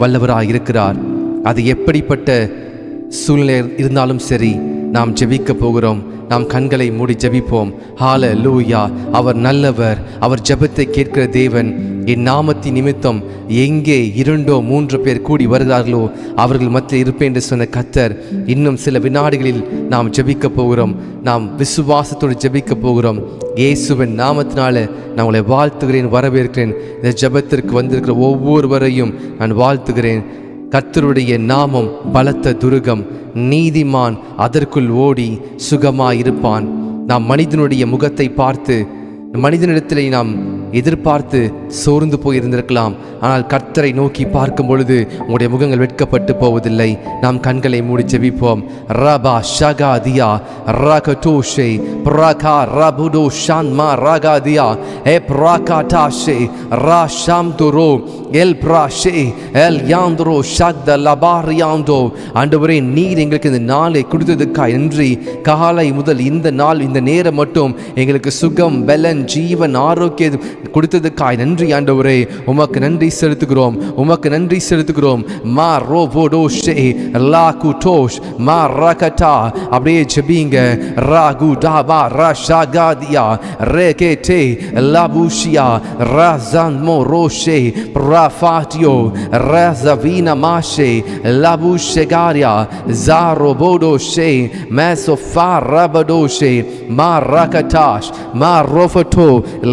வல்லவராய் இருக்கிறார். அது எப்படிப்பட்ட சூழ்நிலை இருந்தாலும் சரி, நாம் ஜெபிக்க போகிறோம். நாம் கண்களை மூடி ஜெபிப்போம். ஹல்லேலூயா. அவர் நல்லவர், அவர் ஜெபத்தை கேட்கிற தேவன். என் நாமத்தின் நிமித்தம் எங்கே 2 or 3 பேர் கூடி வருகிறார்களோ அவர்கள் மத்தியில் இருப்பேன் என்று சொன்ன கர்த்தர், இன்னும் சில வினாடிகளில் நாம் ஜெபிக்க போகிறோம். நாம் விசுவாசத்தோடு ஜெபிக்க போகிறோம். இயேசுவின் நாமத்தினால நான் உங்களை வாழ்த்துகிறேன், வரவேற்கிறேன். இந்த ஜெபத்திற்கு வந்திருக்கிற ஒவ்வொருவரையும் நான் வாழ்த்துகிறேன். கர்த்தருடைய நாமம் பலத்த துருகம், நீதிமான் அதற்குள் ஓடி சுகமாயிருப்பான். நாம் மனிதனுடைய முகத்தை பார்த்து, மனிதனிடத்திலே நாம் எதிர்பார்த்து சோர்ந்து போயிருந்திருக்கலாம். ஆனால் கர்த்தரை நோக்கி பார்க்கும் பொழுது உங்களுடைய முகங்கள் வெட்கப்பட்டு போவதில்லை. நாம் கண்களை மூடி ஜெபிப்போம். ரபா ஷகாதியா ரகடோஷே பிரகா ரபுடோ ஷான்மா ரகாதியா ஏ பிரகாடாஷே ரா ஷாம்துரோ எல் பிராஷே எல் யாந்துரோ ஷக்த லபாரியாந்தோ. ஆண்டவரே, நீர் எங்களுக்கு இந்த நாளை கொடுத்ததுக்காய் நன்றி. காலை முதல் இந்த நாள், இந்த நேரம் மட்டும் எங்களுக்கு சுகம், பலன், ஜீவன், ஆரோக்கியம் கொடுத்ததுக்காய் நன்றி ஆண்டவரே. உமக்கு நன்றி செலுத்துகிறோம், உமக்கு நன்றி செலுத்துகிறோம். மா ரோவோடோஷே லா குடோஷ் மா ரகடா. அப்படியே ஜெபிங்க. ராகு டாபா ரஷாகாதியா ரேகேடே லாபூஷியா ராசான்மோ ரோஷே ராஃபாட்டியோ ராசவீனா மாஷே லாபூஷெகாரியா ஜாரோபோடோஷே மேசோஃபா ரபடோஷே மா ரகடாஷ் மா ரோஃபட்டோ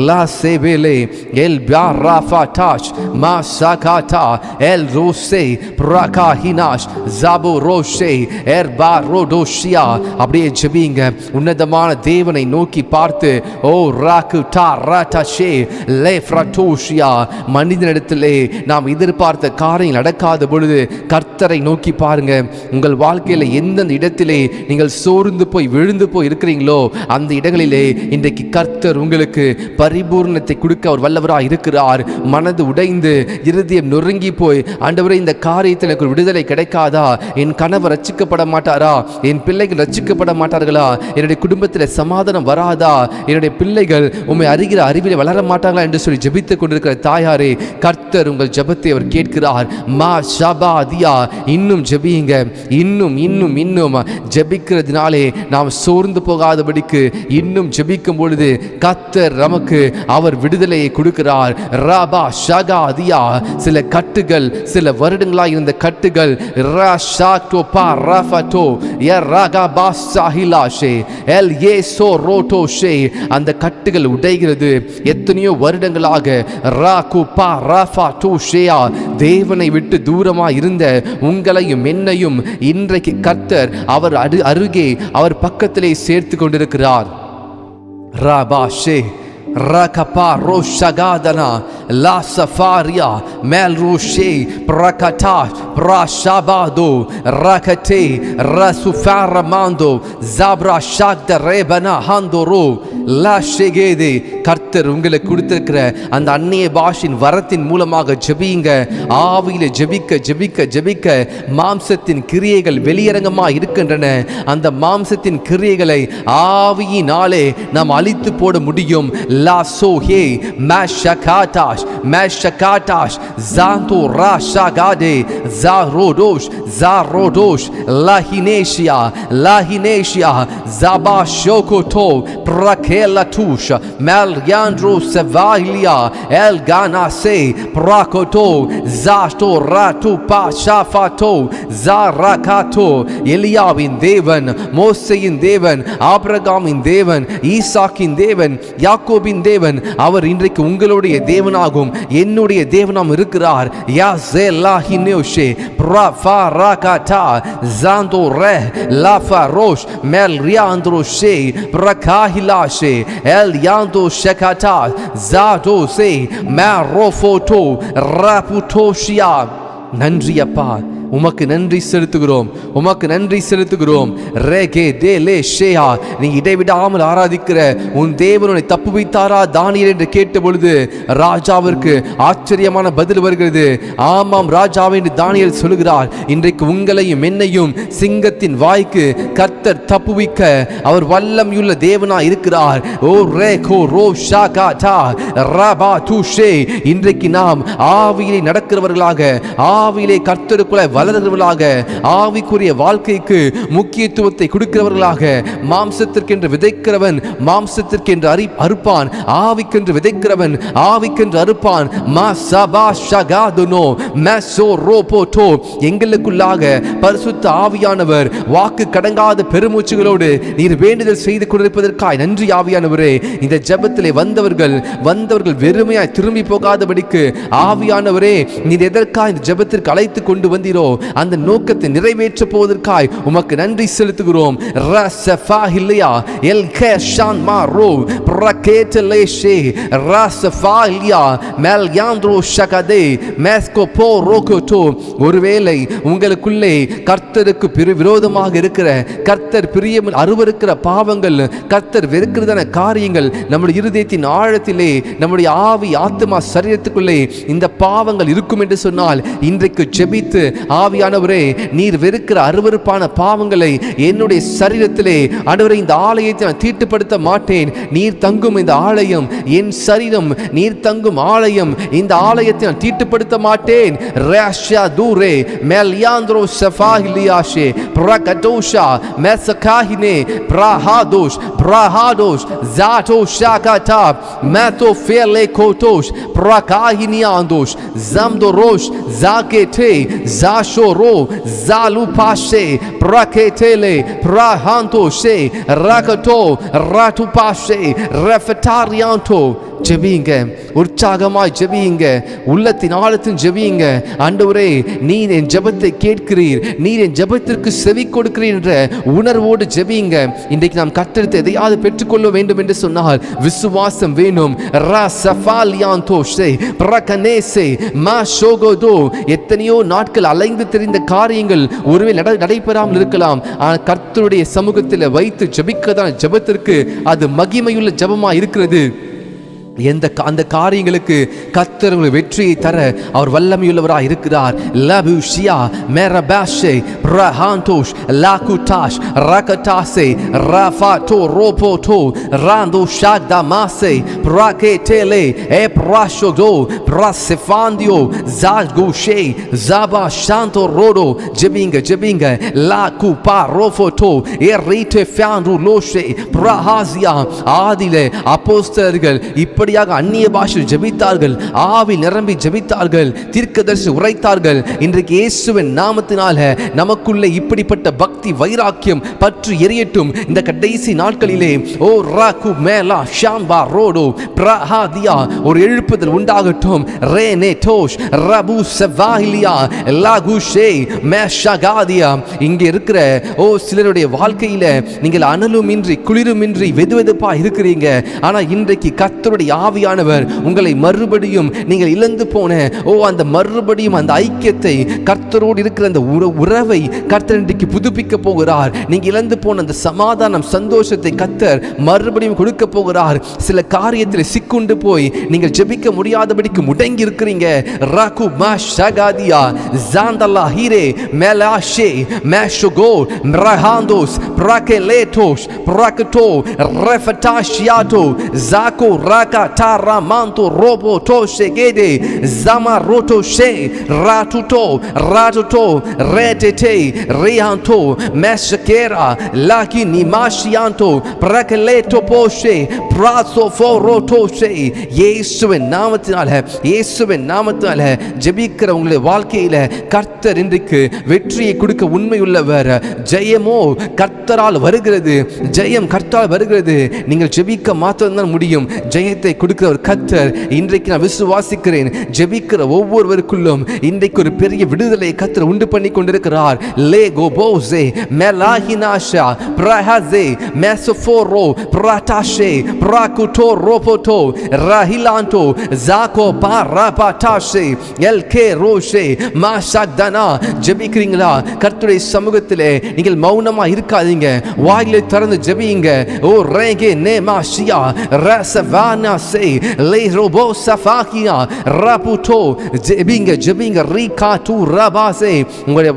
லா சேவேலே எல் பியாராஃபாட்டாஷ் மா சாகாட்டா எல் ரோசே பிரகாஹினாஷ் ஜாபோ ரோஷே எர்பா ரோடோஷியா. அப்படியே ஜெபிங்க. உன்னதமான தேவனை நோக்கி பார்த்து, ஓ ராக்கு டா ராட்டாஷே லே ஃப்ரட்டோஷியா. மனிதனிடத்திலே நாம் எதிர்பார்த்த காரியம் நடக்காத பொழுது கர்த்தரை நோக்கி பாருங்க. உங்கள் வாழ்க்கையில் எந்தெந்த இடத்திலே நீங்கள் சோர்ந்து போய் விழுந்து போய் இருக்கிறீங்களோ அந்த இடங்களிலே இன்றைக்கு கர்த்தர் உங்களுக்கு பரிபூர்ணத்தை கொடுக்க அவர் வல்லவராக இருக்கிறார். மனது உடைந்து இருதயம் நொறுங்கி போய், ஆண்டவரே இந்த காரியத்தில் எனக்கு விடுதலை கிடைக்காதா, என் கணவர் ரட்சிக்கப்பட மாட்டாரா, என் பிள்ளைகள் ரட்சிக்கப்பட மாட்டார்களா, என்னுடைய குடும்பத்தில் சமாதானம் வராதா, என்னுடைய பிள்ளைகள் உம்மை அறிகிற அறிவிலே வளர மாட்டாங்களா என்று சொல்லி ஜெபித்துக் கொண்டிருக்கிற தாயாரே, கர்த்தர் உங்கள் ஜெபத்தை அவர் கேட்கிறார். மா ஷபாதியா. இன்னும் ஜெபியுங்க. இன்னும் இன்னும் இன்னும் ஜெபிக்கிறதுனாலே நாம் சோர்ந்து போகாதபடிக்கு இன்னும் ஜெபிக்கும் பொழுது கர்த்தர் நமக்கு அவர் விடுதலையை கொடுக்கிறார். ராபா ஷகாதியா. சில கட்டுகள், சில வருடங்களாக இருந்த கட்டுகள் ராஷாக்டோ பா ராஃபட்டோ யராகா பாசாஹிலாஷே எல் ஏசோ ரோட்டோஷே. அந்த கட்டுகள் உடைகிறது. எத்தனையோ வருடங்களாக ராகு பா ராஃபாட்டோஷேயா தேவனை விட்டு தூரமாக இருந்த உங்களையும் என்னையும் இன்றைக்கு கர்த்தர் அவர் அருகே, அவர் பக்கத்திலே சேர்த்து கொண்டிருக்கிறார். ராபாஷே rakapa roshagadana la safaria mel roshe prakata prashabado rakate rasufaramando zabra shagda rebana handoro la shegede. கர்த்தர் உங்களுக்கு கொடுத்திருக்கிற அந்த அந்நிய பாஷையின் வரத்தின் மூலமாக ஜெபிங்க. ஆவியில ஜெபிக்க ஜெபிக்க ஜெபிக்க மாம்சத்தின் கிரியைகள் வெளியரங்கமாக இருக்கின்றன. அந்த மாம்சத்தின் கிரியைகளை ஆவியினாலே நாம் அழித்து போட முடியும். La sohe mashakatash mashakatash zanto rashagade zarodosh lahinesia zabashokoto prakelatush malyandro sevailia elganase prakoto zasto ratu pashafato zarakato. எலியாவின் தேவன், மோசேயின் தேவன், ஆபிரகாமின் தேவன், ஈசாக்கின் தேவன், யாக்கோபின் தேவன், அவர் இன்றைக்கு உங்களுடைய தேவனாகும் என்னுடைய தேவனாம் இருக்கிறார். யாசேலாஹினோஷே பிரஃபாராகதா ஜாந்தோரே லாஃபரோஷ் மெல்ரியாந்த்ரோஷே பிரகாஹிலாஷே எல் யாந்தோ ஷெகதா ஜாதோசே மேரோஃபோட்டோ ராபுட்டோஷியா. நன்றி அப்பா. உமக்கு நன்றி செலுத்துகிறோம், உமக்கு நன்றி செலுத்துகிறோம். ரேகே தே லே ஷேயா, நீ இடைவிடாமல் ஆராதிக்கிற உன் தேவனை தப்பு வைத்தாரா தானியேல் என்று கேட்ட பொழுது ராஜாவிற்கு ஆச்சரியமான பதில் வருகிறது. ஆமாம் ராஜாவே என்று தானியேல் சொல்கிறார். இன்றைக்கு உங்களையும் என்னையும் சிங்கத்தின் வாய்க்கு கர்த்தர் தப்புவிக்க அவர் வல்லமையுள்ள தேவனாய் இருக்கிறார். ஓ ரேகோ ரோ ஷாகா டா ரபா துஷே, இன்றைக்கு நாம் ஆவியிலே நடக்கிறவர்களாக, ஆவியிலே கர்த்தருக்குள்ள வளர்கிறவர்களாக, ஆவிக்குரிய வாழ்க்கைக்கு முக்கியத்துவத்தை கொடுக்கிறவர்களாக, மாம்சத்திற்கென்று விதைக்கிறவன் மாம்சத்திற்கென்று அறுப்பான், ஆவிக்கென்று விதைக்கிறவன் ஆவிக்கென்று அறுப்பான். எங்களுக்குள்ளாக பரிசுத்த ஆவியானவர் வாக்கு கடங்காத பெருமூச்சுகளோடு நீர் வேண்டுதல் செய்து கொண்டிருப்பதற்காய் நன்றி ஆவியானவரே. இந்த ஜெபத்திலே வந்தவர்கள் வெறுமையாய் திரும்பி போகாதபடிக்கு ஆவியானவரே நீர் எதற்காக இந்த ஜெபத்திற்கு அழைத்து கொண்டு வந்தீரோ அந்த நோக்கத்தை நிறைவேற்ற போவதற்காய் உமக்கு நன்றி செலுத்துகிறோம். ரசஃபாஹிலியா எல் கேஷான் மாரோ பிரகேட்டலேஷே ரசஃபாலியா மெல் யாந்த்ரோ ஷகதே மேஸ்கோ போ ரோகோட்டோ. ஒருவேளை உங்களுக்குள்ளே கர்த்தருக்கு விரோதமாக இருக்கிற, கர்த்தர் பிரியம் அருவருக்கிற பாவங்கள், கர்த்தர் வெறுக்கிறதான காரியங்கள் நம்முடைய இருதயத்தின் ஆழத்திலே, நம்முடைய ஆவி ஆத்மா சரீரத்துக்குள்ளே இந்த பாவங்கள் இருக்கும் என்று சொன்னால் இன்றைக்கு ஜெபித்து ஆவியானவரே நீர் வெறுக்கிற அருவருப்பான பாவங்களை என்னுடைய சரீரத்திலே ஆண்டவரே இந்த ஆலயத்தை நான் தீட்டுப்படுத்த மாட்டேன். நீர் தங்கும் இந்த ஆலயம் என் சரீரம், நீர் தங்கும் ஆலயம், இந்த ஆலயத்தை நான் தீட்டுப்படுத்த மாட்டேன். ரஷ்யா தூரே மெல்யாந்திரோ சஃபாஹிலியாஷே பிரகதோஷா மெசகாஹினே பிரஹாதோஷ் பிரஹாதோஷ் ஜாட்டோ ஷாகதா மேத்தோ ஃபேலே கோட்டோஷ் பிரகாஹினியாந்தோஷ் ஜம்தோரோஷ் ஜாகேட்டே ஜாஷோரோ ஜாலுபாஷே பிரகேட்டேலே பிரஹாந்தோஷே ரகட்டோ ராட்டுபாஷே ரெஃபட்டாரியாந்தோ. ஜெபியுங்க, உற்சாகமாய் ஜெபியுங்க, உள்ளத்தின் ஆழத்தின் ஜெபியுங்க. ஆண்டவரே நீர் என் ஜெபத்தை கேட்கிறீர், நீர் என் ஜெபத்திற்கு செவி கொடுக்கிறீர் என்ற உணர்வோடு ஜெபியுங்க. இன்றைக்கு நாம் கர்த்தரிடத்தில் எதையாவது பெற்றுக்கொள்ள வேண்டும் என்று சொன்னால் விசுவாசம் வேணும். எத்தனையோ நாட்கள் அலைந்து தெரிந்த காரியங்கள் ஒருவேளை நடைபெறாமல் இருக்கலாம். ஆனால் கர்த்தருடைய சமூகத்தில் வைத்து ஜெபிக்கதான் ஜெபத்திற்கு அது மகிமையுள்ள ஜெபமா இருக்கிறது. அந்த காரியங்களுக்கு கர்த்தர் வெற்றியை தர அவர் வல்லமையுள்ளவராக இருக்கிறார். லபுஷியா மெரபாஷே ரஹாந்தோஷ் லாகுடாஷ் ரகடாசே ரஃபாட்டோ ரோபோட்டோ ராந்தோ ஷாக்தாமாசே பிரகேட்டேலே எப்ராஷோகோ பிரசெஃபாந்தியோ ஜாகுஷே ஜாபா ஷாந்தோ ரோடோ. ஜெபிங்க லாகுபா ரோஃபோட்டோ எரீட்டே ஃபாந்து லோஷே பிரஹாசியா. ஆதிலே அப்போஸ்தலர்கள் இப்படி அந்நிய பாஷையில் ஜெபித்தார்கள், ஆவி நிரம்பி ஜெபித்தார்கள், தீர்க்கதரிசி உரைத்தார்கள். இன்றைக்கு இயேசுவின் நாமத்தினால நமக்குள்ளே இப்படிப்பட்ட பக்தி வைராக்கியம் பற்றி எரியட்டும். இந்த கடைசி நாட்களிலே ஓ ராகு மேலா ஷாம்பா ரோடோ பிரஹாதியா ஒரு எழுப்புதல் உண்டாகட்டும். ரேனே டோஷ் ரபு செவாஹிலியா லாகுஷே மேஷகாதியா. இங்கே இருக்கிற சிலருடைய வாழ்க்கையில நீங்கள் அனலுமின்றி குளிருமின்றி வெதுவெதுப்பா இருக்கிறீங்க. ஆனா இன்றைக்கு கர்த்தருடைய ஆவியானவர் உங்களை மறுபடியும் நீங்கள் இழந்து போன அந்த மறுபடியும் அந்த ஐக்கியத்தை, கர்த்தரோடு இருக்கிற அந்த உறவை கர்த்தர் இன்றைக்கு புதுப்பிக்க போகிறார். நீங்க இழந்து போன அந்த சமாதானம், சந்தோஷத்தை கர்த்தர் மறுபடியும் கொடுக்க போகிறார். சில காரியத்தில் சிக்குண்டு போய் நீங்கள் ஜெபிக்க முடியாதபடிக்கு முடங்கி இருக்கிறீங்க. ராகு மாஷகாதியா ஜாந்தல்லா ஹீரே மேலாஷே மேஷோகோ ரஹாந்தோஸ் பிரகலேட்டோஸ் பிரகட்டோ ரெஃபட்டாஷியாட்டோ ஜாகோ Raaga Taramanto robo toshe gede zamaroto she ratuto retete rianto meshkera laki nimashianto prakleto poshe praso foroto she. இயேசுவின் நாமத்தினால ஜெபிக்கிற உங்களுடைய வாழ்க்கையில கர்த்தர் இன்றைக்கு வெற்றியை கொடுக்க உண்மையுள்ளவர். ஜெயமோ கர்த்தரால் வருகிறது, ஜெயம் கர்த்தரால் வருகிறது. நீங்கள் ஜெபிக்க மாத்திரம்தான் முடியும். ஜெயத்தை கொடுக்கிற ஒரு கர்த்தர். இன்றைக்கு நான் விசுவாசிக்கிறேன், ஜெபிக்கிற ஒவ்வொருவருக்குள்ளும் இன்றைக்கு ஒரு பெரிய விடுதலை கர்த்தர் உண்டு பண்ணி கொண்டிருக்கிறார். லேகோ போசே மெலாஹினாஷா பிரஹாசே மெசோஃபோரோ பிரட்டாஷே பிராகுட்டோ ரோபோட்டோ ரஹிலாண்டோ ஜாகோ பாராபாட்டாஷே எல்கே ரோஷே மாஷாக்தானா. ஜெபிக்கிறீங்களா? கர்த்தருடைய சமூகத்திலே நீங்கள் மௌனமா இருக்காதீங்க, வாயிலை திறந்து ஜெபியுங்க. ஓ ரேகே நேமாஷியா ரசவானா சே லே ரோபோ சஃபாகியா ரபுட்டோ. ஜெபிங்க ஜெபிங்க ரீகா டு ரபாசே. உங்களுடைய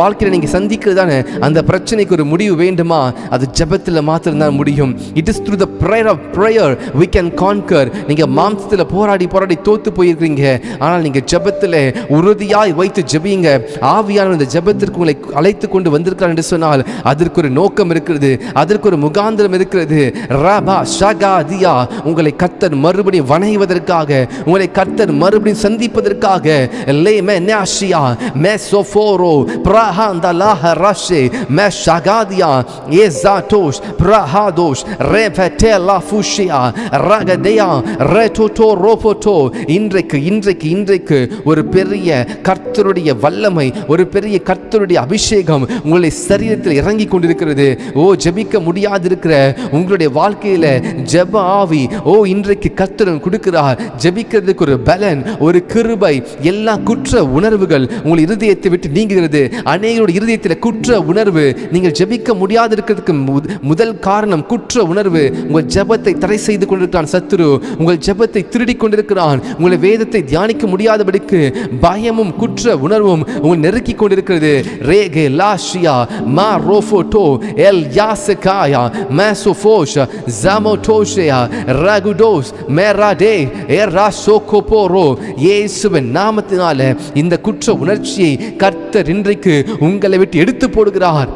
வாழ்க்கையில நீங்க சந்திக்கிறதான அந்த பிரச்சனைக்கு ஒரு முடிவு வேண்டுமா? அது ஜெபத்தில் மாத்திரம்தான் முடியும். It is through the prayer of prayer we can conquer. நீங்க மாம்சத்தில் போராடி தோத்து போயிருக்கீங்க, ஆனால் நீங்க ஜெபத்தில் உறுதியாய் வைத்து ஜெபிங்க. ஆவியானவர் இந்த ஜெபத்திற்கு உங்களை அழைத்து கொண்டு வந்திருக்கிறார் என்று சொன்னால் அதற்கு ஒரு நோக்கம் இருக்கிறது, அதற்கு ஒரு முகாந்திரம் இருக்கிறது. ரபா ஷகாதியா. உங்களை கர்த்தர் மறுபடியும் வணைவதற்காக, உங்களை கர்த்தர் மறுபடியும் சந்திப்பதற்காக. லேமே நாஷியா மெசோஃபோரோ பிரஹாந்தலாஹ ரஷே மெஷகாதியா எஸாடோஷ் பிரஹாதோஷ் ரெஃபெட்டேலா ஃபுஷியா ரகதேயா ரெடோட்டோ ரோபோட்டோ. இன்றைக்கு ஒரு பெரிய கர்த்தருடைய வல்லமை, ஒரு பெரிய கர்த்தருடைய அபிஷேகம் உங்களுடைய சரீரத்தில் இறங்கி கொண்டிருக்கிறது. ஓ ஜெபிக்க முடியாது இருக்கிற உங்களுடைய வாழ்க்கையில ஜெப ஆவி இன்றைக்கு கர்த்தர் கொடுக்கிறார். ஜெபிக்கிறதுக்கு ஒரு பலன், ஒரு கிருபை. எல்லா குற்ற உணர்வுகள் உங்கள் இருதயத்தை விட்டு நீங்குகிறது. அநேகருடைய இருதயத்தில் குற்ற உணர்வு. நீங்கள் ஜெபிக்க முடியாது இருக்கிறதுக்கு முதல் காரணம் குற்ற உணர்வு. உங்கள் ஜெபத்தை தடை செய்து கொண்டிருக்கிறான் சத்துரு. உங்கள் ஜெபத்தை திருடி கொண்டிருக்கிறான். உங்களை வேதத்தை தியானிக்க முடியாதபடிக்கு பயமும் குற்ற உணர்வும் உங்களை நெருக்கி கொண்டிருக்கிறது. ரேகே லாஷியா மா ரோஃபோட்டோ எல் யாசகாயா மேசோஃபோஷ ஜாமோட்டோஷயா ரகுடோஸ் மேராடே எராசோகோபோரோ. இயேசுவின் நாமத்தினால இந்த குற்ற உணர்ச்சியை கர்த்தர் இன்றைக்கு உங்களை விட்டு எடுத்து போடுகிறார்.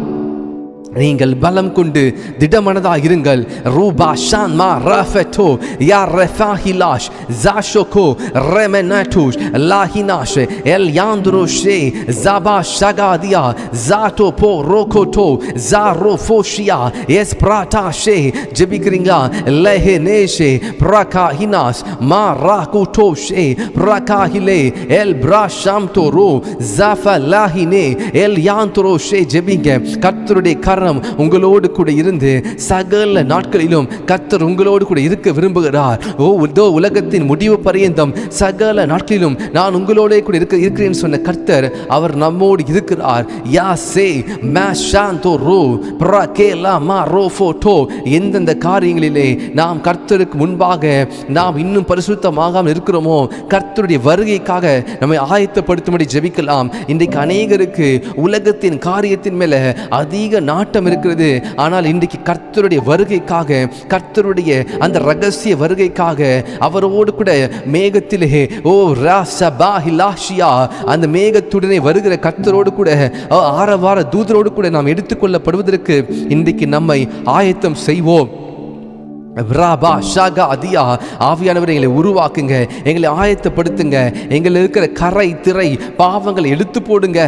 நீங்கள் பலம் கொண்டு திடமனதாக இருங்கள். ரூபா ஷான்மா ரஃபெட்டோ யா ரெஃபாஹிலாஷ் ஜாஷோகோ ரெமெனாட்டோஷ் லாஹினாஷ் எல் யாந்துரோஷே ஜபா ஷகாதியா ஜாட்டோ போ ரோகோட்டோ ஜாரோஃபோஷியா எஸ் பிராட்டாஷே. ஜெபிக்கிறீங்களா? லெஹெனேஷே பிரகாஹினாஸ் மா ராகுட்டோஷே பிரகாஹிலே எல் பிராஷாம்தோரோ ஜஃபலாஹினே எல் யாந்துரோஷே. ஜெபிங்க. கர்த்தருடைய கரம் உங்களோடு கூட இருந்து சகல நாட்களிலும் கர்த்தர் உங்களோடு கூட இருக்க விரும்புகிறார். உலகத்தின் முடிவு பரியந்தம் சகல நாட்களிலும் நான் உங்களோட கூட இருக்கிறேன் சொன்ன கர்த்தர் அவர் நம்மோடு இருக்கிறார். எந்தெந்த காரியங்களிலே நாம் கர்த்தருக்கு முன்பாக நாம் இன்னும் பரிசுத்தமாகாமல் இருக்கிறோமோ கர்த்தருடைய வருகைக்காக நம்மை ஆயத்தப்படுத்தும்படி ஜெபிக்கலாம். இன்றைக்கு அநேகருக்கு உலகத்தின் காரியத்தின் மேல அதிக நாட்டம் இருக்கிறது. ஆனால் இன்றைக்கு கர்த்தருடைய வருகைக்காக, கர்த்தருடைய அந்த ரகசிய வருகைக்காக அவரோடு கூட மேகத்திலே அந்த மேகத்துடனே வருகிற கர்த்தரோடு கூட ஆரவார தூதரோடு கூட நாம் எடுத்துக்கொள்ளப்படுவதற்கு இன்றைக்கு நம்மை ஆயத்தம் செய்வோம். ராபா ஷாகா அதியா. ஆவியானவரை எங்களை உருவாக்குங்க, எங்களை ஆயத்தப்படுத்துங்க. எங்களை இருக்கிற கரை திரை பாவங்களை எடுத்து போடுங்க.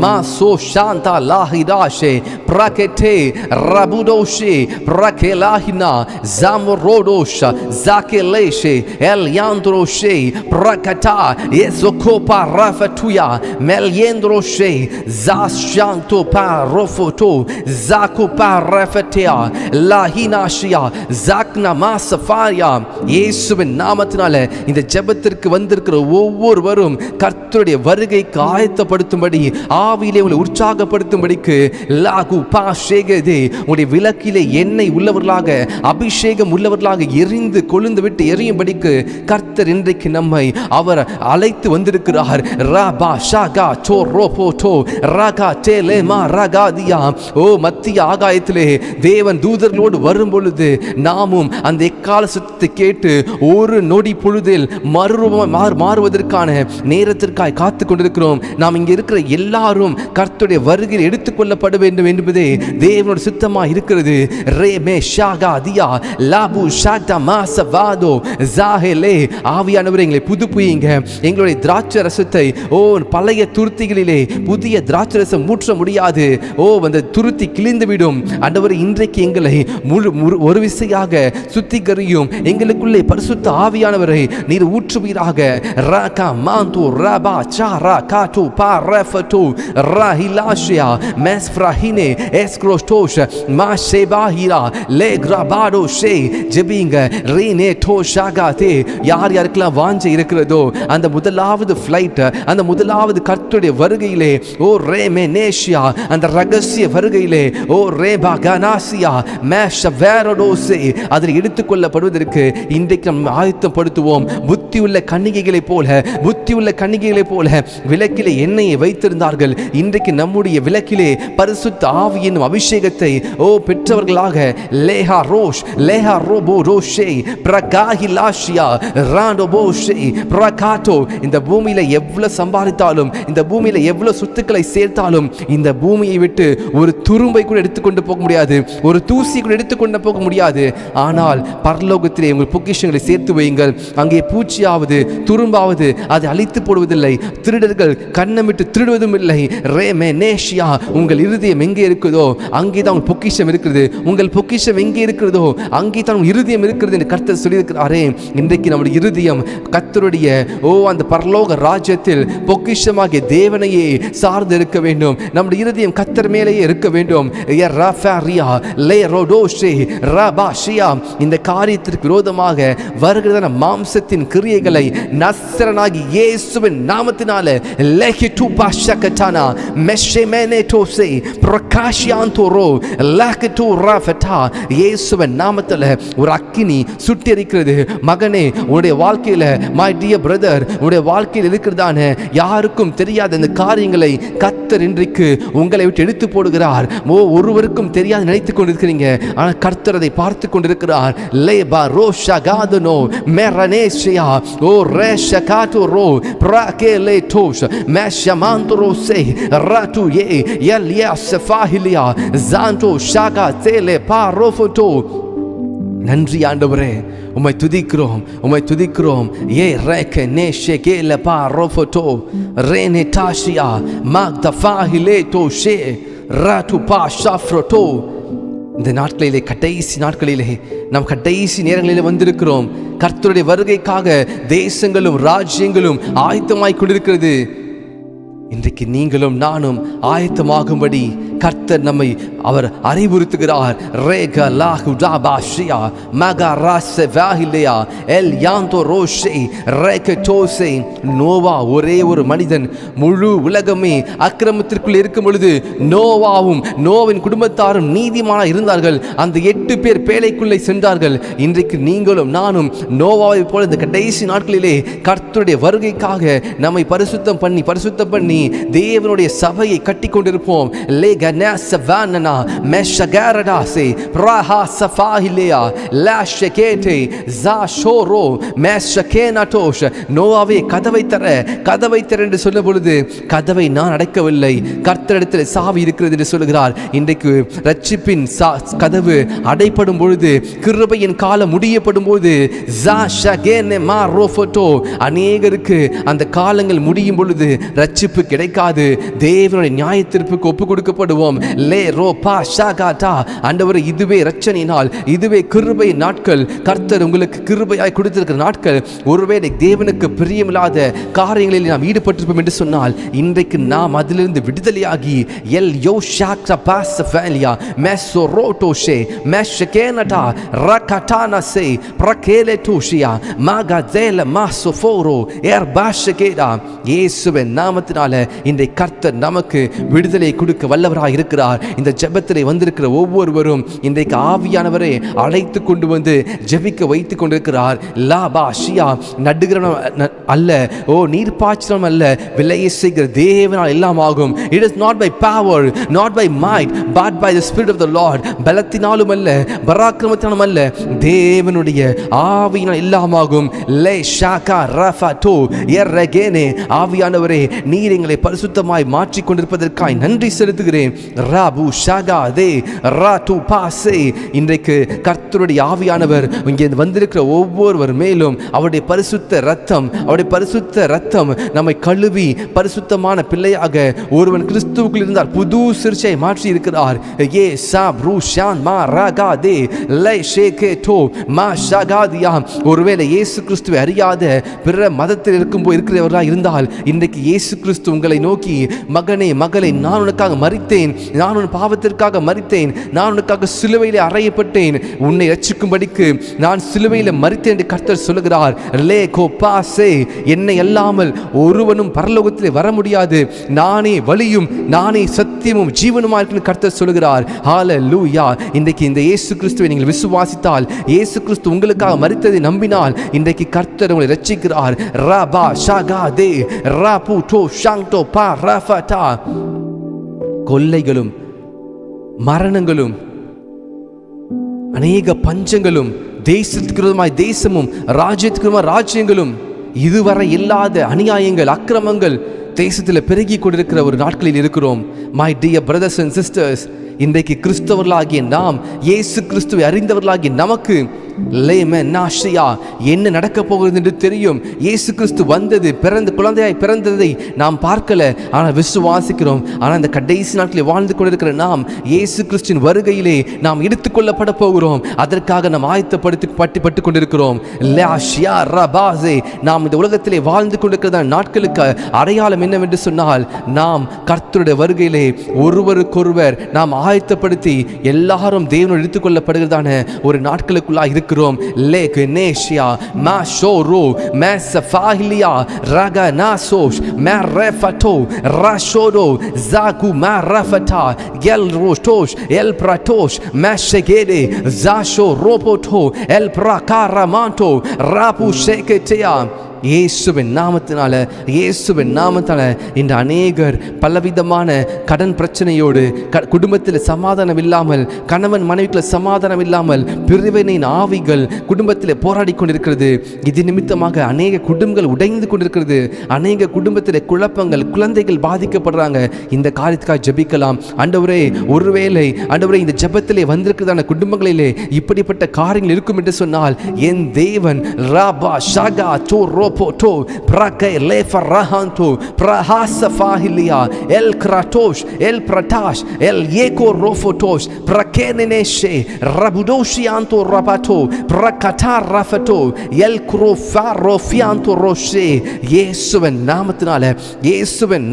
மா சோ ஷாந்தா லாஹிராஷே பிரகெட்டே ரபுடோஷே பிரகெலாஹினா ஜாமரோடோஷ ஜாகெலேஷே எல் யாந்துரோஷே பிரகட்டா எஸோகோபா ரஃபட்டுயா மெல்யேந்துரோஷே ஜாஷாந்தோ பா ரோஃபோட்டோ ஜாகோ பா ரஃபட்டியா லாஹினாஷியா ஜாக் இயேசுவின் நாமத்தினால இந்த ஜெபத்திற்கு வந்திருக்கிற ஒவ்வொருவரும் கர்த்தருடைய வருகைக்கு ஆயத்தப்படுத்தும்படி, ஆவியிலே உங்களை உற்சாகப்படுத்தும்படிக்கு லாகு பாஷேகதே உங்களுடைய விளக்கிலே எண்ணெய் உள்ளவர்களாக, அபிஷேகம் உள்ளவர்களாக எரிந்து கொழுந்து விட்டு எரியும்படிக்கு கர்த்தர் இன்றைக்கு நம்மை அவர் அழைத்து வந்திருக்கிறார். ராபா ஷாகா சோ ரோபோ டோ ராகா டேலே மா ராகாதியா. மத்திய ஆகாயத்திலே தேவன் தூதர்களோடு வரும் பொழுது நாமும் அந்த எக்கால சத்தத்தை கேட்டு ஒரு நொடி பொழுதில் மாறுவதற்கான நேரத்திற்காக காத்து கொண்டிருக்கிறோம். நாம் இங்கே இருக்கிற எல்லாரும் கர்த்தருடைய வருகையில் எடுத்துக்கொள்ளப்பட வேண்டும் என்பதே தேவனோட சித்தமாக இருக்கிறது. ரேமே ஷாகா தியா லாபு ஷாட்டா மாசவாதோ ஜாஹெலே. ஆவியானவரை எங்களை புதுப்பியுங்க. எங்களுடைய திராட்சை ரசத்தை பழைய துருத்திகளிலே புதிய திராட்சை ரசம் ஊற்ற முடியாது. அந்த துருத்தி கிழிந்துவிடும். ஆண்டவரே, இன்றைக்கு எங்களை ஒரு விசையாக சுத்திகரியும். எங்களுக்கு எங்களுக்குள்ளே பரிசுத்த ஆவியானவரை நீர் ஊற்றுவீராக. ரகா மாந்து ரபா சாரா காட்டு பாரஃபட்டு ராஹிலாஷியா மெஸ்ஃப்ராஹினே எஸ்க்ரோஸ்டோஷ மாஷேபாஹிரா லேக்ராபாடோ ஷே ஜெபிங்க ரீனே டோஷாகாதே. யார் யாருக்கெல்லாம் வாஞ்சை இருக்கிறதோ அந்த முதலாவது ஃப்ளைட், அந்த முதலாவது கர்த்தருடைய வருகையிலே, ஓ ரேமே நேஷியா, அந்த ரகசிய வருகையிலே, ஓ ரேபா கனாசியா மேஷவேரோடோசே, அதில் எடுத்துக்கொள்ளப்படுவதற்கு இன்றைக்கு நாம் ஆயத்தப்படுத்துவோம். புத்தியுள்ள கன்னிகைகளைப் போல, புத்தியுள்ள கன்னிகைகளைப் போல விளக்கிலே எண்ணெயை வைத்திருந்தார்கள். இன்றைக்கு நம்முடைய விளக்கிலே பரிசுத்த ஆவியின் அபிஷேகத்தை ஓ பெற்றவர்களாக லேஹா ரோஷ் லேஹா ரோபோ ரோஷே பிரகாஹிலாஷியா ராண்டோபோஷே பிரகாட்டோ. இந்த பூமியில எவ்வளவு சம்பாதித்தாலும், இந்த பூமியில எவ்வளவு சொத்துக்களை சேர்த்தாலும், இந்த பூமியை விட்டு ஒரு துரும்பை கூட எடுத்துக்கொண்டு போக முடியாது, ஒரு தூசி கூட எடுத்துக்கொண்டு போக முடியாது. ஆனால் பரலோகத்திலே உங்கள் பொக்கிஷங்களை சேர்த்து வையுங்கள். அங்கே பூச்சியாவது துரும்பாவது அதை அழித்து போடுவதில்லை, திருடர்கள் கண்ணமிட்டு திருடுவதும் இல்லை. ரேமே நேஷியா, உங்கள் இருதயம் எங்கே இருக்குதோ அங்கே தான் உங்கள் பொக்கிஷம் இருக்கிறது. உங்கள் பொக்கிஷம் எங்கே இருக்கிறதோ அங்கே தான் உங்கள் இருதயம் இருக்கிறது என்று கர்த்தர் சொல்லியிருக்கிறாரே. இன்றைக்கு நம்முடைய இருதயம் கர்த்தருடைய அந்த பரலோக ராஜ்யத்தில் பொக்கிஷமாகிய தேவனையே சார்ந்து இருக்க வேண்டும். நம்முடைய இருதயம் கர்த்தர் மேலேயே இருக்க வேண்டும். இந்த காரியத்திற்கு விரோதமாக வருகிறதான மாம்சத்தின் கிரியைகளை நஸ்ரனாகி இயேசுவின் நாமத்தினால லெஹிட்டு பாஷகட்டானா மெஷெமெனேட்டோசே பிரகாஷியாந்தோரோ லெஹிட்டு ராஃபட்டா. இயேசுவின் நாமத்தில் ஒரு அக்கினி சுட்டெரிக்கிறது. மகனே, உன்னுடைய வாழ்க்கையில, மை டியர் பிரதர், உன்னுடைய வாழ்க்கையில் இருக்கிறதான யாருக்கும் தெரியாத இந்த காரியங்களை கர்த்தர் இன்றைக்கு உங்களை விட்டு எடுத்து போடுகிறார். ஒருவருக்கும் தெரியாது நினைத்துக் கொண்டிருக்கிறீங்க, ஆனால் கர்த்தர் அதை பார்த்து கொண்டிருக்கிறார். லேபா ரோஷகாதனோ மெரனேஷியா ஓ ரேஷகாட்டோரோ பிரகேலேட்டோஷ் மேஷமாந்தரோசே ராட்டு ஏ எல்யா சஃபாஹிலியா ஜாண்டோ ஷாகா தேலே பாரோஃபோட்டோ. நன்றி ஆண்டவரே, உம்மை துதிக்கிறோம், உம்மை துதிக்கிறோம். ஏ ரேகே நேஷே கேல பாரோஃபோட்டோ ரேனே டாஷியா மாக்தஃபாஹிலேட்டோ ஷே ராட்டு பா ஷாஃப்ரோட்டோ. இந்த நாட்களிலே, கடைசி நாட்களிலே, நாம் கடைசி நேரங்களிலே வந்திருக்கிறோம். கர்த்தருடைய வருகைக்காக தேசங்களும் ராஜ்யங்களும் ஆயத்தமாய் கொண்டிருக்கிறது. இன்றைக்கு நீங்களும் நானும் ஆயத்தமாகும்படி கர்த்தர் நம்மை அவர் அறிவுறுத்துகிறார். ரேகா லாஹு டாபாஷியா மகாராச வாஹிலியா எல் யாந்தோ ரோஷே ரேகட்டோசே. நோவா ஒரே ஒரு மனிதன், முழு உலகமே அக்கிரமத்திற்குள் இருக்கும் பொழுது நோவாவும் நோவின் குடும்பத்தாரும் நீதிமானா இருந்தார்கள். அந்த 8 பேர் பேழைக்குள்ளே சென்றார்கள். இன்றைக்கு நீங்களும் நானும் நோவாவை போல இந்த கடைசி நாட்களிலே கர்த்தருடைய வருகைக்காக நம்மை பரிசுத்தம் பண்ணி தேவனுடைய சபையை கட்டி கொண்டிருப்போம். நோவாவே கதவை தர என்று சொல்லும் பொழுது, கதவை நான் அடைக்கவில்லை, கர்த்தரிடத்தில் சாவி இருக்கிறது என்று சொல்லுகிறார். இன்றைக்கு ரட்சிப்பின் கதவு அடைப்படும் பொழுது, கிருபையின் காலம் முடியப்படும் போது, அநேகருக்கு அந்த காலங்கள் முடியும் பொழுது ரட்சிப்பு கிடைக்காது. தேவனுடைய நியாயத்தீர்ப்புக்கு ஒப்பு கொடுக்கப்படுவோம். லே ரோ பா ஷாகாட்டா. ஆண்டவரே, இதுவே இரட்சணை நாள், இதுவே கிருபை நாட்கள். கர்த்தர் உங்களுக்கு கிருபையாய் கொடுத்திருக்கிற நாட்கள். ஒருவேளை தேவனுக்கு பிரியமில்லாத காரியங்களில் நாம் ஈடுபட்டிருப்போம் என்று சொன்னால், இன்றைக்கு நாம் அதிலிருந்து விடுதலையாகி எல் யோ ஷாக்ரா பாஸ் ஃபேலியா மெசோ ரோட்டோஷே மெஷகேனடா ரகட்டானசே பிரகேலேட்டோஷியா மாகதேல மாசோஃபோரோ எர்பாஷகேடா. இயேசுவின் நாமத்தினால இன்றைக்கு கர்த்தர் நமக்கு விடுதலை கொடுக்க வல்லவராக இருக்கிறார். இந்த ஜெபத்திலே வந்திருக்கிற ஒவ்வொருவரும் இன்றைக்கு ஆவியானவரை அழைத்து கொண்டு வந்து ஜெபிக்க வைத்துக் கொண்டிருக்கிறார். லாபா ஷியா, நடுகிறவன் அல்ல, நீர்ப்பாய்ச்சலும் அல்ல, விலையை செய்கிற தேவனால் எல்லாம் ஆகும். It is not by power, not by might, but by the Spirit of the Lord. பலத்தினாலும் அல்ல, பராக்கிரமத்தினாலும் அல்ல, தேவனுடைய ஆவியினால் எல்லாம் ஆகும். லே ஷாகா ரஃபாட்டோ எர்ரகேனே. ஆவியானவரே, நீர் எங்களை பரிசுத்தமாய் மாற்றிக் கொண்டிருப்பதற்காய் நன்றி செலுத்துகிறேன். ராபு ஷாகாதே ராட்டு பாசே. இன்றைக்கு கர்த்தருடைய ஆவியானவர் இங்கே வந்திருக்கிற ஒவ்வொருவர் மேலும் அவருடைய பரிசுத்த ரத்தம், அவருடைய பரிசுத்த ரத்தம் நம்மை கழுவி பரிசுத்தமான பிள்ளையாக ஒருவன் கிறிஸ்துவுக்குள் இருந்தால் புது சிறுச்சை மாற்றி இருக்கிறார். ஏ சாப் ரூஷான் மா ராகாதே லை ஷேகே டோ மா ஷாகாதியா. ஒருவேளை இயேசு கிறிஸ்துவை அறியாத பிற மதத்தில் இருக்கிறவர்களாக இருந்தால் இன்றைக்கு இயேசு கிறிஸ்து உங்களை நோக்கி, மகனே மகளே, நான் உனக்காக மரித்தேன், நான் உன் பாவத்திற்காக மரித்தேன், நான் உனக்காக சிலுவையில் அறையப்பட்டேன், உன்னை ரட்சிக்கும்படிக்கு நான் சிலுவையில் மரித்தேன் என்று கர்த்தர் சொல்லுகிறார். லே கோ பாசே, என்னை அல்லாமல் ஒருவனும் பரலோகத்தில் வர முடியாது, நானே வழியும் நானே சத்தியமும் ஜீவனுமா இருக்குன்னு கர்த்தர் சொல்லுகிறார். ஹல்லேலூயா. இன்றைக்கு இந்த இயேசு கிறிஸ்துவை நீங்கள் விசுவாசித்தால், இயேசு கிறிஸ்து உங்களுக்காக மரித்ததை நம்பினால் இன்றைக்கு கர்த்தர் உங்களை ரட்சிக்கிறார். ராபா ஷாகாதே ராபு டோ ஷாங்டோ பா ராஃபடா. கொல்லைகளும் மரணங்களும் அநேக பஞ்சங்களும், தேசத்துக்கு விரோதமாய் தேசமும் ராஜ்யத்துக்கு விரோதமாய் ராஜ்யங்களும், இதுவரை இல்லாத அநியாயங்கள் அக்கிரமங்கள் தேசத்தில் பெருகி கொண்டிருக்கிற ஒரு நாட்களில் இருக்கிறோம். My dear brothers and sisters, இன்றைக்கு கிறிஸ்தவர்களாகிய நாம், இயேசு கிறிஸ்துவை அறிந்தவர்களாகிய நமக்கு என்ன நடக்க போகிறது என்று தெரியும். இயேசு கிறிஸ்து வந்தது, குழந்தையாய் பிறந்ததை நாம் பார்க்கல, ஆனால் விசுவாசிக்கிறோம். ஆனால் இந்த கடைசி நாட்களில் வாழ்ந்து கொண்டிருக்கிற நாம் இயேசு கிறிஸ்துவின் வருகையிலே நாம் எடுத்துக்கொள்ளப்பட போகிறோம். அதற்காக நாம் ஆயத்தப்பட்டு கொண்டிருக்கிறோம். நாம் இந்த உலகத்திலே வாழ்ந்து கொண்டிருக்கிற நாட்களுக்கு அடையாளம் என்னவென்று சொன்னால், நாம் கர்த்தருடைய வருகையிலே ஒருவருக்கொருவர் நாம் ஆயத்தப்படுத்தி எல்லாரும் தேவனோடு எடுத்துக்கொள்ளப்படுகிறதான ஒரு நாட்களுக்குள்ளாக இருக்கிறோம். லேக்னேஷியா மாஷோரோ மேசஃபாஹிலியா ரகனாசோஷ் மேரஃபட்டோ ராஷோரோ ஜாகு மேரஃபட்டா எல் ரோஷோஷ் எல் பிரட்டோஷ் மேஷகேடே ஜாஷோ ரோபோட்டோ எல் பிரகாரமாண்டோ ராபு ஷேகேட்டியா. இயேசுவின் நாமத்தினால இந்த அநேகர் பலவிதமான கடன் பிரச்சனையோடு, குடும்பத்தில் சமாதானம் இல்லாமல், கணவன் மனைவிக்குள்ள சமாதானம் இல்லாமல், பிரிவினையின் ஆவிகள் குடும்பத்தில் போராடி கொண்டிருக்கிறது. இது நிமித்தமாக அநேக குடும்பங்கள் உடைந்து கொண்டிருக்கிறது. அநேக குடும்பத்தில் குழப்பங்கள், குழந்தைகள் பாதிக்கப்படுறாங்க. இந்த காரியத்துக்காக ஜெபிக்கலாம். ஆண்டவரே, ஒருவேளை ஆண்டவரே இந்த ஜெபத்திலே வந்திருக்கிறதான குடும்பங்களிலே இப்படிப்பட்ட காரியங்கள் இருக்கும் என்று சொன்னால், என் தேவன் ராபா ஷாகா டோ ரோபோட்டோ பிரகை லேஃபரஹான்டோ பிரஹாசஃபாஹிலியா எல் கிராட்டோஷ் எல் பிரட்டாஷ் எல் ஏகோ ரோஃபோட்டோஷ் பிரகேனேஷே ரபுடோஷியான்டோ ரபாட்டோ பிரகட்டா ரஃபட்டோ எல் குரோஃபாரோஃபியான்டோ ரோஷே. இயேசுவின்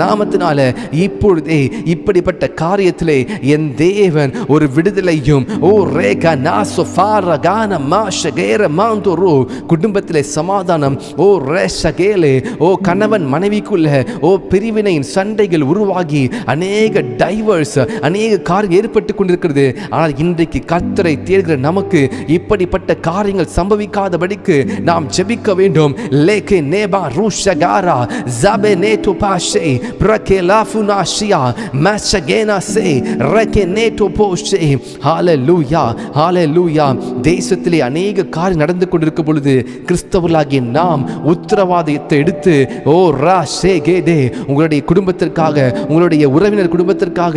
நாமத்தினால இப்பொழுதே இப்படிப்பட்ட காரியத்திலே என் தேவன் ஒரு விடுதலையும் ஓ ரேகா நாசோஃபாரகான மாஷகேர மாந்தோரோ குடும்பத்திலே சமாதானம், ஓ ரேஷகேலே, ஓ கணவன் மனைவிக்குள்ள ஓ பிரிவினையின் சண்டைகள் உருவாகி அநேக டைவர்ஸ், அநேக காரியம் ஏற்பட்டு கொண்டிருக்கிறது. ஆனால் இன்றைக்கு கர்த்தரை தேடுகிற நமக்கு இப்படிப்பட்ட காரியங்கள் சம்பவிக்காதபடிக்கு நாம் ஜெபிக்க வேண்டும். லேகே நேபா ரூஷகாரா ஜபே நேட்டு பாஷே பிரகேலாஃபுனாஷியா மஷகேனாசே ரகே நேட்டு போஷே. ஹல்லேலூயா, ஹல்லேலூயா. தேசத்திலே அநேக காரியம் நடந்து கொண்டிருக்கும் பொழுது கிறிஸ்தவர்களாகிய நாம் உத்தரவாதத்தை எடுத்து, ஓ ரா ஷே கேடே, உங்களுடைய குடும்பத்திற்காக, உங்களுடைய உறவினர் குடும்பத்திற்காக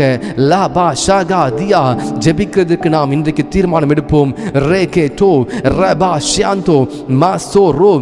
லா பா ஷாகா தியா ஜெபிக்கிறதுக்கு நாம் இன்றைக்கு தீர்மானம் எடுப்போம். ரே கே டோ ரபா ஷியாந்தோ மாசோ row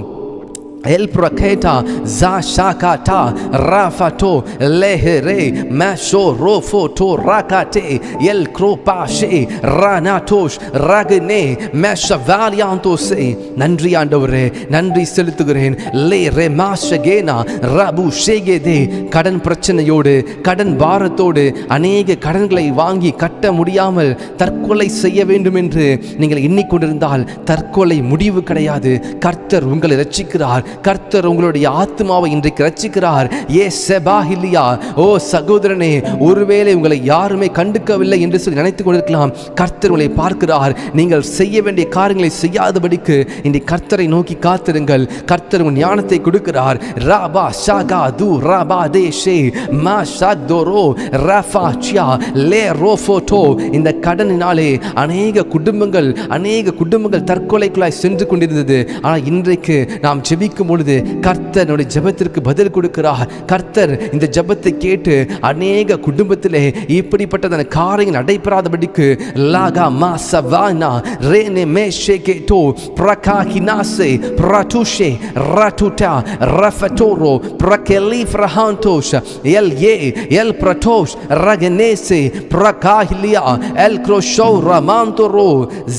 El praketa za shakata rafato lehere masho rofoto rakate el kropashe ranatosh ragne mashavalianto se. நன்றி ஆண்டவரே, நன்றி செலுத்துகிறேன். லே ரே மாஷகேனா ரபு ஷேகேதே. கடன் பிரச்சனையோடு, கடன் பாரத்தோடு, அநேக கடன்களை வாங்கி கட்ட முடியாமல் தற்கொலை செய்ய வேண்டும் என்று நீங்கள் எண்ணிக்கொண்டிருந்தால் தற்கொலை முடிவு கிடையாது. கர்த்தர் உங்களை ரட்சிக்கிறார். கர்த்தர் உங்களுடைய ஆத்மாவை இன்றைக்கு ரட்சிக்கிறார். ஏ செபாஹிலியா, ஓ சகோதரனே, ஒருவேளை உங்களை யாருமே கண்டுக்கவில்லை என்று சொல்லி நினைத்துக் கொண்டிருக்கலாம். கர்த்தர் உங்களை பார்க்கிறார். நீங்கள் செய்ய வேண்டிய காரியங்களை செய்யாதபடிக்கு இன்றைக்கு கர்த்தரை நோக்கி காத்திருங்கள். கர்த்தர் உங்கள் ஞானத்தை கொடுக்கிறார். ராபா ஷாகா து ராபா தேஷே மா ஷாக்தோரோ ரஃபாச்சியா லே ரோஃபோட்டோ. இந்த கடனினாலே அநேக குடும்பங்கள் தற்கொலைக்குள்ளாய் சென்று கொண்டிருந்தது. ஆனால் இன்றைக்கு நாம் ஜெபிக்க ஜெபிக்கும் பொழுது கர்த்தர் நம்முடைய ஜெபத்திற்கு பதில் கொடுக்கிறார். கர்த்தர் இந்த ஜெபத்தை கேட்டு அநேக குடும்பத்திலே இப்படிப்பட்டதான காரியங்கள் நடைபெறாதபடிக்கு லாகா மாசவானா ரேனே மேஷேகேட்டோ பிரகாஹினாசே பிரட்டுஷே ரட்டுட்டா ரஃபட்டோரோ பிரகெலிஃப்ரஹான்டோஷ் எல் ஏ எல் பிரட்டோஷ் ரகனேசே பிரகாஹிலியா எல் க்ரோஷோ ரமாந்தோரோ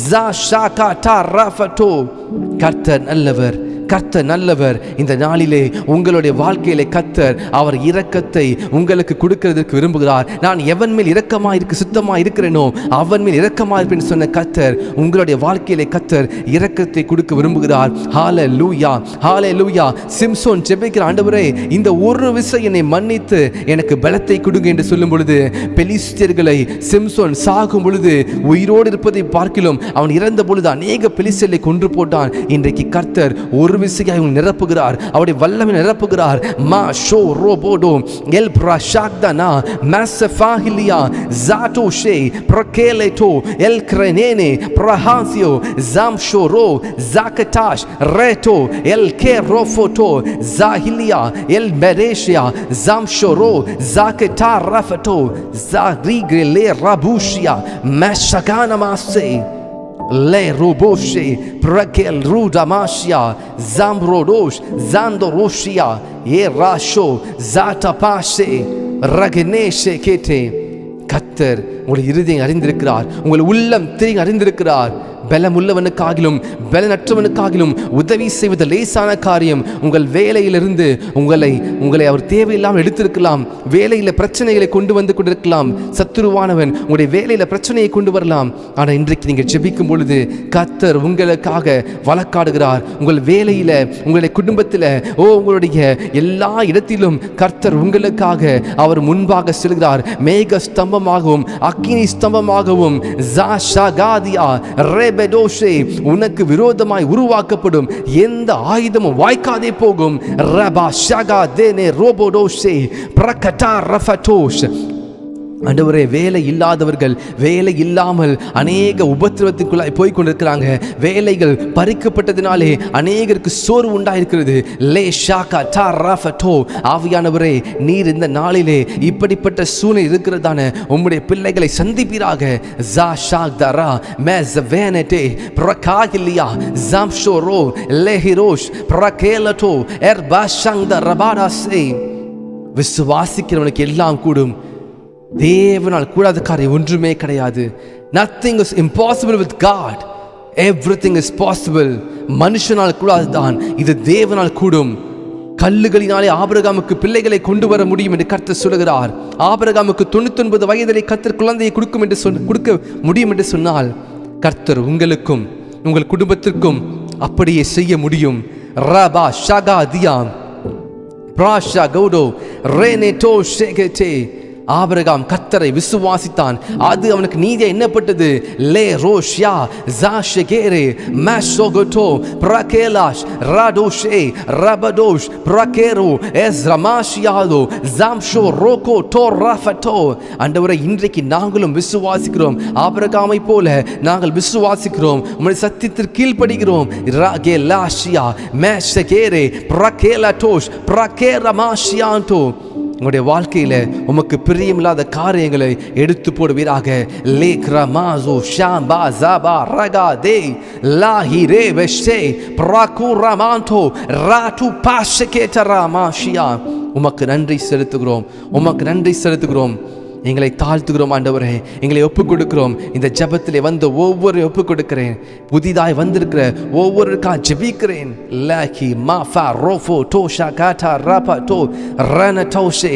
ஜா ஷாகாட்டா ரஃபட்டோ. கர்த்தர் நல்லவர், கர்த்தர் நல்லவர். இந்த நாளிலே உங்களுடைய வாழ்க்கையிலே கர்த்தர் அவர் இரக்கத்தை உங்களுக்கு கொடுக்கிறதுக்கு விரும்புகிறார். நான் எவன் மேல் இரக்கமா இருக்க சுத்தமா இருக்கிறேனோ அவன் மேல் இரக்கமா இருப்பேன் சொன்ன கர்த்தர் உங்களுடைய வாழ்க்கையிலே கர்த்தர் இரக்கத்தை கொடுக்க விரும்புகிறார். ஹல்லேலூயா, ஹல்லேலூயா. சிம்சோன் ஜெபிக்கிற, ஆண்டவரே இந்த ஒரு விஷயம் என்னை மன்னித்து எனக்கு பலத்தை கொடுங்க என்று சொல்லும் பொழுது பெலிஸ்தியர்களை சிம்சோன் சாகும் பொழுது உயிரோடு இருப்பதை பார்க்கிலும் அவன் இறந்த பொழுது அநேக பெலிஸ்தியர்களை கொன்று போட்டான். இன்றைக்கு கர்த்தர் ஒரு விசையாய் நிரப்புகிறார், அவருடைய வல்லமை நிரப்புகிறார். மா ஷோ ரோபோடோ எல் பிரஷாக்தனா மாசஃபாஹிலியா ஜாட்டோ ஷே பிரகேலேட்டோ எல் கிரனேனே பிரஹாசியோ ஜாம்ஷோரோ ஜாகட்டாஷ் ரேட்டோ எல் கே ரோஃபோட்டோ ஜாஹிலியா எல் பெரேஷியா ஜாம்ஷோரோ ஜாகட்டா ரஃபட்டோ ஜாரிகலே ரபூஷியா மேஷகானமாசே Le roboshe prakel rudamashia zambrodosh zandoroshia erasho zatapashe ragneshe kete. கர்த்தர் உங்கள் இருதயம் அறிந்திருக்கிறார், உங்கள் உள்ளம் தெரியும் அறிந்திருக்கிறார். பலமுள்ளவனுக்காகிலும் பலனற்றவனுக்காகிலும் உதவி செய்வது லேசான காரியம். உங்கள் வேலையிலிருந்து உங்களை அவர் தேவையில்லாமல் எடுத்திருக்கலாம். வேலையில் பிரச்சனைகளை கொண்டு வந்து கொண்டிருக்கலாம். சத்துருவானவன் உங்களுடைய வேலையில் பிரச்சனையை கொண்டு வரலாம். ஆனால் இன்றைக்கு நீங்கள் ஜெபிக்கும் பொழுது கர்த்தர் உங்களுக்காக வழக்காடுகிறார். உங்கள் வேலையில், உங்களுடைய குடும்பத்தில், உங்களுடைய எல்லா இடத்திலும் கர்த்தர் உங்களுக்காக அவர் முன்பாக செல்கிறார். மேக ஸ்தம்பமாகவும் அக்கினி ஸ்தம்பமாகவும் உனக்கு விரோதமாய் உருவாக்கப்படும் எந்த ஆயுதமும் வாய்க்காதே போகும். ஆண்டவரே, வேலை இல்லாதவர்கள், வேலை இல்லாமல் அநேக உபத்திரவத்துக்குள்ளாய் போய் கொண்டிருக்கிறாங்க. வேலைகள் பறிக்கப்பட்டதினாலே அநேகருக்கு சோர்வு உண்டாயிருக்கிறது. ஆவியானவரே, நீர் இந்த நாளிலே இப்படிப்பட்ட சூழ்நிலை இருக்கிறதான உம்முடைய பிள்ளைகளை சந்திப்பீராக. விசுவாசிக்கிறவனுக்கு எல்லாம் கூடும். தேவனால் கூடாத காரியம் ஒன்றுமே கிடையாது. Nothing is impossible with God. Everything is possible. மனுஷனால் கூடாதுதான், இது தேவனால் கூடும். கல்லுகளினாலே ஆபிரகாமுக்கு பிள்ளைகளை கொண்டு வர முடியும் என்று கர்த்தர் சொல்கிறார். ஆபிரகாமுக்கு 99 வயதிலே கர்த்தர் குழந்தையை கொடுக்க முடியும் என்று சொன்னால் கர்த்தர் உங்களுக்கும் உங்கள் குடும்பத்திற்கும் அப்படியே செய்ய முடியும். ரபா ஷகா தியாம் பிராஷா கௌடோ ரேனேட்டோ ஷேகேட்டே. ஆபிரகாம் கர்த்தரை விசுவாசித்தான், அது அவனுக்கு நீதியா எண்ணப்பட்டது. லே ரோஷ்யா ஜாஷகேரே மாஷோகோட்டோ பிரகேலாஷ் ராடோஷே ரபடோஷ் பிரகேரோ எஸ்ரமாஷியாதோ ஜாம்ஷோ ரோகோ டோ ராஃபட்டோ. ஆண்டவரே, இன்றைக்கு நாங்களும் விசுவாசிக்கிறோம். ஆபிரகாமை போல நாங்கள் விசுவாசிக்கிறோம். உம்முடைய சத்தியத்திற்கு கீழ்ப்படுகிறோம். ராகேலாஷியா மேஷகேரே பிரகேலட்டோஷ் பிரகேரமாஷியாண்டோ. உங்களுடைய வாழ்க்கையில உமக்கு பிரியமில்லாத காரியங்களை எடுத்து போடுவீராக. லேக்ரமாசோ ஷாம்பா ஜபா ரகா தே லாஹிரே வெஷே பிரகுரமாண்டோ ராட்டு பாஷகேட்டராமாஷியா. உமக்கு நன்றி செலுத்துகிறோம், உமக்கு நன்றி செலுத்துகிறோம். எங்களை தாழ்த்துகிறோம் ஆண்டவரே, எங்களை ஒப்புக் கொடுக்கிறோம். இந்த ஜெபத்திலே வந்து ஒவ்வொரு ஒப்புக் கொடுக்கிறேன். புதிதாய் வந்திருக்கிற ஒவ்வொருக்கா ஜெபிக்கிறேன். லாகி மாஃபா ரோஃபோ டோஷா காட்டா ராபா டோ ரன டோஷே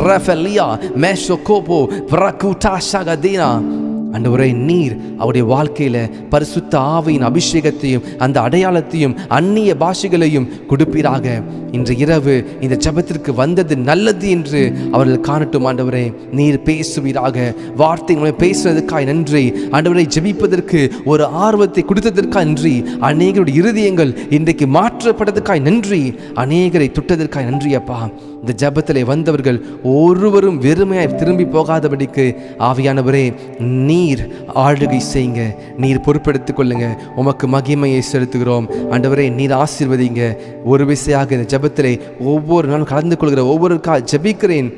ரஃபலியா மேஷோ கோபோ பிரகுட்டா ஷகதீனா. ஆண்டவரே, நீர் அவருடைய வாழ்க்கையில பரிசுத்த ஆவியின் அபிஷேகத்தையும் அந்த அடையாளத்தையும் அந்நிய பாஷைகளையும் கொடுப்பீராக. இன்று இரவு இந்த ஜெபத்திற்கு வந்தது நல்லது என்று அவர்கள் காணட்டும். ஆண்டவரே, நீர் பேசுவீராக. வார்த்தை பேசுவதற்காக நன்றி ஆண்டவரை. ஜெபிப்பதற்கு ஒரு ஆர்வத்தை கொடுத்ததற்காக நன்றி. அநேகருடைய இருதயங்கள் இன்றைக்கு மாற்றப்பட்டதற்காக நன்றி. அநேகரை தொட்டதற்காக நன்றி அப்பா. இந்த ஜெபத்திலே வந்தவர்கள் ஒருவரும் வெறுமையாய் திரும்பி போகாதபடிக்கு ஆவியானவரே நீர் ஆளுகை செய்யுங்க, நீர் பொறுப்பெடுத்துக் கொள்ளுங்க. உமக்கு மகிமையை செலுத்துகிறோம் ஆண்டவரே. நீர் ஆசீர்வதிங்க. ஒரு விசையாக இந்த ஜெபத்திலே ஒவ்வொரு நாளும் கலந்து கொள்கிற ஒவ்வொருக்காக ஜெபிக்கிறேன்.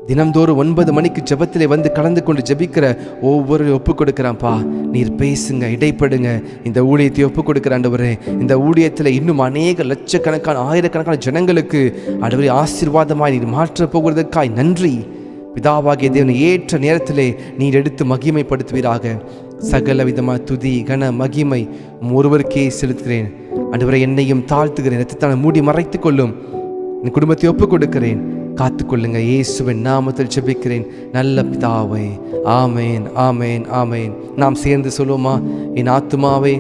தினம்தோறும் 9 மணிக்கு ஜெபத்திலே வந்து கலந்து கொண்டு ஜெபிக்கிற ஒவ்வொரு ஒப்பு கொடுக்குறான்ப்பா. நீர் பேசுங்க, இடைப்படுங்க. இந்த ஊழியத்தை ஒப்பு கொடுக்குற ஆண்டவரே, இந்த ஊழியத்தில் இன்னும் அநேக லட்சக்கணக்கான ஆயிரக்கணக்கான ஜனங்களுக்கு ஆண்டவரே ஆசீர்வாதமாய் நீர் மாற்ற போகிறதுக்காய் நன்றி. பிதாவாகிய தேவனை ஏற்ற நேரத்திலே நீர் எடுத்து மகிமைப்படுத்துவீராக. சகல விதமான துதி கன மகிமை ஒருவருக்கே செலுத்துகிறேன் ஆண்டவரே. என்னையும் தாழ்த்துகிறேன், ரத்தத்தால் மூடி மறைத்து கொள்ளும். என் குடும்பத்தை ஒப்பு கொடுக்கிறேன், காத்துக்கொள்ளுங்க. இயேசுவின் நாமத்தில் ஜெபிக்கிறேன் நல்ல பிதாவே, ஆமேன் ஆமேன் ஆமேன். நாம் சேர்ந்து சொல்லுவோமா? என் ஆத்துமாவே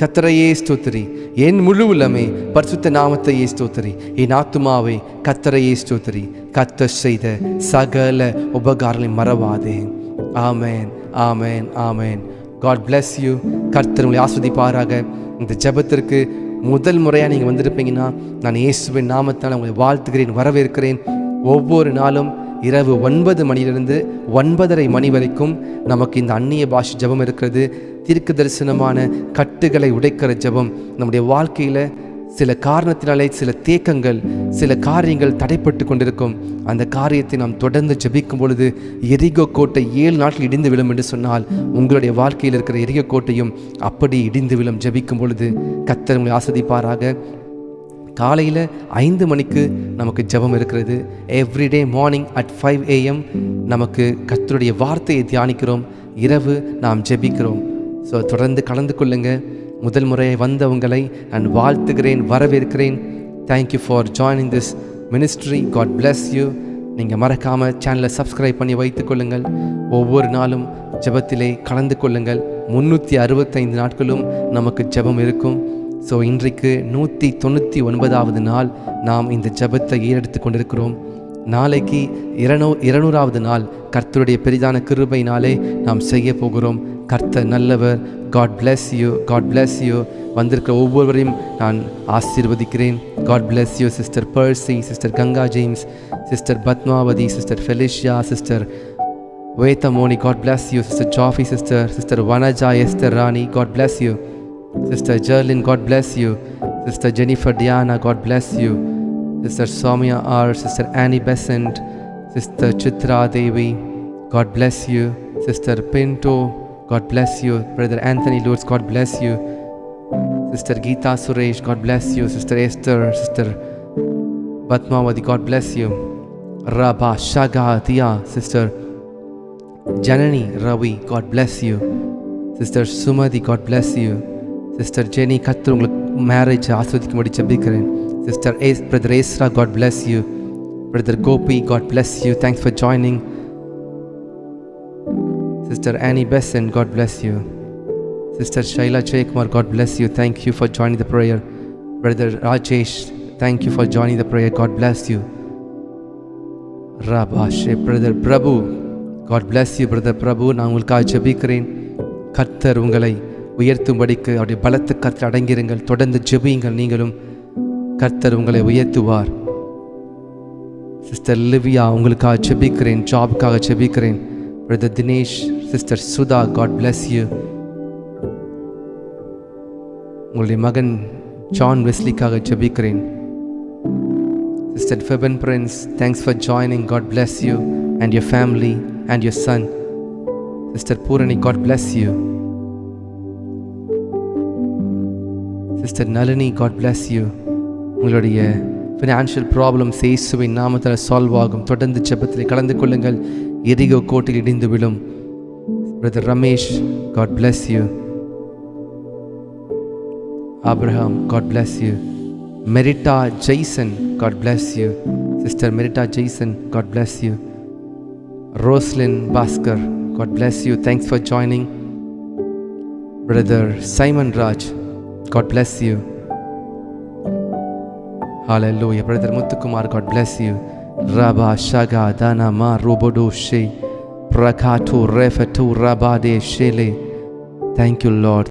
கர்த்தரையே ஸ்தோத்திரி, என் முழு உள்ளமே பரிசுத்த நாமத்தையே ஸ்தோத்திரி. என் ஆத்துமாவே கர்த்தரையே ஸ்தோத்திரி, கர்த்தர் செய்த சகல உபகாரங்களை மறவாதே. ஆமேன் ஆமேன் ஆமேன். God bless you. கர்த்தர் உங்களை ஆஸ்வதிப்பாராக. இந்த ஜெபத்திற்கு முதல் முறையாக நீங்கள் வந்திருப்பீங்கன்னா நான் இயேசுவின் நாமத்தால் உங்களை வாழ்த்துகிறேன், வரவேற்கிறேன். ஒவ்வொரு நாளும் இரவு 9 மணியிலிருந்து 9:30 மணி வரைக்கும் நமக்கு இந்த அந்நிய பாஷை ஜெபம் இருக்கிறது. தீர்க்க தரிசனமான கட்டுகளை உடைக்கிற ஜெபம். நம்முடைய வாழ்க்கையில் சில காரணத்தினாலே சில தேக்கங்கள், சில காரியங்கள் தடைப்பட்டு கொண்டிருக்கும். அந்த காரியத்தை நாம் தொடர்ந்து ஜெபிக்கும் பொழுது எரிகோ கோட்டை 7 நாட்கள் இடிந்து விழும் என்று சொன்னால், உங்களுடைய வாழ்க்கையில் இருக்கிற எரிகோ கோட்டையும் அப்படி இடிந்து விழும். ஜெபிக்கும் பொழுது கர்த்தர் உங்களை ஆசீர்வதிப்பாராக. காலையில் 5 மணிக்கு நமக்கு ஜெபம் இருக்கிறது. எவ்ரிடே மார்னிங் அட் 5 AM நமக்கு கர்த்தருடைய வார்த்தையை தியானிக்கிறோம். இரவு நாம் ஜெபிக்கிறோம். ஸோ தொடர்ந்து கலந்து கொள்ளுங்க. முதல் முறையை வந்தவங்களை நான் வாழ்த்துகிறேன், வரவேற்கிறேன். Thank you for joining this ministry. God bless you. நீங்கள் மறக்காமல் சேனலை சப்ஸ்கிரைப் பண்ணி வைத்துக் கொள்ளுங்கள். ஒவ்வொரு நாளும் ஜெபத்திலே கலந்து கொள்ளுங்கள். 365 நாட்களும் நமக்கு ஜெபம் இருக்கும். ஸோ இன்றைக்கு 199வது நாள் நாம் இந்த ஜெபத்தை ஏறெடுத்து கொண்டிருக்கிறோம். நாளைக்கு 200வது நாள் கர்த்தருடைய பெரிதான கிருபையினாலே நாம் செய்ய போகிறோம். கர்த்தர் நல்லவர். God bless you, God bless you. வந்திருக்கிற ஒவ்வொருவரையும் நான் ஆசீர்வதிக்கிறேன். God bless you. Sister Percy, sister Ganga James, sister Padmavathi, sister Felicia, sister Vedamoni, God bless you. Sister Jaffy sister, sister Vanaja Esther Rani, God bless you. Sister Jerlyn, God bless you. Sister Jennifer Diana, God bless you. Sister Soumya R, Sister Annie Besant, Sister Chitra Devi, God bless you. Sister Pinto, God bless you. Brother Anthony Lourdes, God bless you. Sister Geeta Suresh, God bless you. Sister Esther, Sister Batmawati, God bless you. Rabba Shaga Tia, Sister Janani Ravi, God bless you. Sister Sumadi, God bless you. Sister Jenny, கர்த்தர் உங்களுக்கு marriage ஆஸ்வதிக்கும்படி ஜெபிக்கிறேன். Sister brother Ezra, God bless you. Brother Gopi, God bless you. Thanks for joining. Sister Annie Besant, God bless you. Sister Shaila Jayakumar, God bless you. Thank you for joining the prayer. Brother Rajesh, thank you for joining the prayer, God bless you. ராபாஷே. Brother Prabhu, God bless you. Brother Prabhu, நான் உங்களுக்காக ஜெபிக்கிறேன். கர்த்தர் உங்களை உயர்த்தும்படிக்கு அவருடைய பலத்து கர்த்தர் அடங்கிருங்கள். தொடர்ந்து ஜெபியுங்கள். நீங்களும் கர்த்தர் உங்களை உயர்த்துவார். சிஸ்டர் லிவியா, உங்களுக்காக ஜெபிக்கிறேன். ஜாபுக்காக ஜெபிக்கிறேன். Brother Dinesh, sister Sudha, God bless you. உங்களுடைய மகன் ஜான் வெஸ்லிக்காக ஜெபிக்கிறேன். Sister Febin Prince, thanks for joining. God bless you and your family and your son. Sister Poorani, God bless you. Sister Nalini, God bless you. உங்களுடைய ஃபினான்ஷியல் ப்ராப்ளம்ஸ் இயேசுவின் நாமத்தில் சால்வ் ஆகும். தொடர்ந்து ஜெபத்தில் கலந்து கொள்ளுங்கள். எரிகோ கோட்டில் இடிந்து விழும். Brother Ramesh, God bless you. Abraham, God bless you. Merita Jaison, God bless you. Sister Merita Jaison, God bless you. Roslin Bhaskar, God bless you. Thanks for joining. Brother Simon Raj, God bless you. Hallelujah. Brother Muthukumar, God bless you. Rabba Shaga Dana Ma Robodo She Prakatu Refatu Rabade Shele. Thank you, Lord.